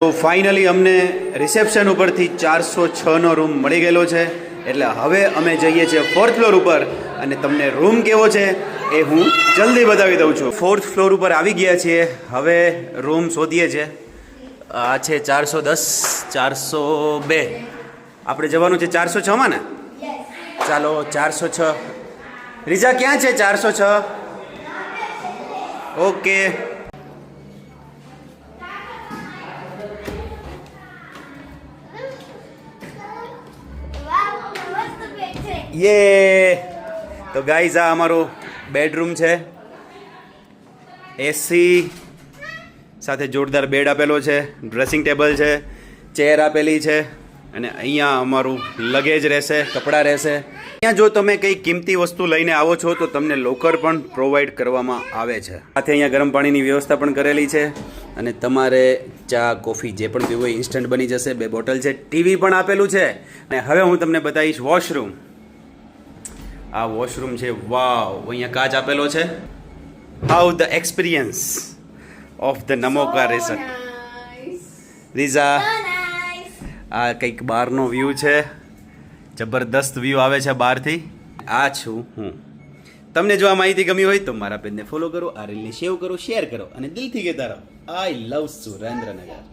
તો ફાઇનલી અમને રિસેપ્શન ઉપરથી 406નો રૂમ મળી ગયેલો છે, એટલે હવે અમે જઈએ છીએ 4th ફ્લોર ઉપર અને તમને રૂમ કેવો છે એ હું જલ્દી બતાવી દઉં છું. 4th ફ્લોર ઉપર આવી ગયા છીએ, હવે રૂમ શોધીએ છીએ. આ છે 410, 402. આપણે જવાનું છે 406માં ને? ચાલો 406. રીઝા ક્યાં છે 406? ઓકે. યે. તો ગાઈઝ આ અમારું બેડરૂમ છે, એસી સાથે જોરદાર બેડ આપેલો છે, ડ્રેસિંગ ટેબલ છે, ચેર આપેલી છે અને અહીંયા અમારું લગેજ રહેશે, કપડાં રહેશે. અહીંયા જો તમે કંઈ કિંમતી વસ્તુ લઈને આવો છો તો તમને લોકર પણ પ્રોવાઈડ કરવામાં આવે છે. સાથે અહીંયા ગરમ પાણીની વ્યવસ્થા પણ કરેલી છે અને તમારે ચા કોફી જે પણ પીવું હોય ઇન્સ્ટન્ટ બની જશે. 2 બોટલ છે, ટીવી પણ આપેલું છે. અને હવે હું તમને બતાવીશ વોશરૂમ. આ વોશરૂમ છે, વાવ. અહીંયા કાચ આપેલો છે. How the experience of the Namoka resort. રીઝા આ કંઈક બહારનો વ્યૂ છે, જબરદસ્ત વ્યૂ આવે છે બહારથી. આ છું હું. તમને જો આ માહિતી ગમી હોય તો મારા પેજને ફોલો કરો, આ રીલને સેવ કરો, શેર કરો અને દિલથી કહેતા રહો આઈ લવ સુરેન્દ્રનગર.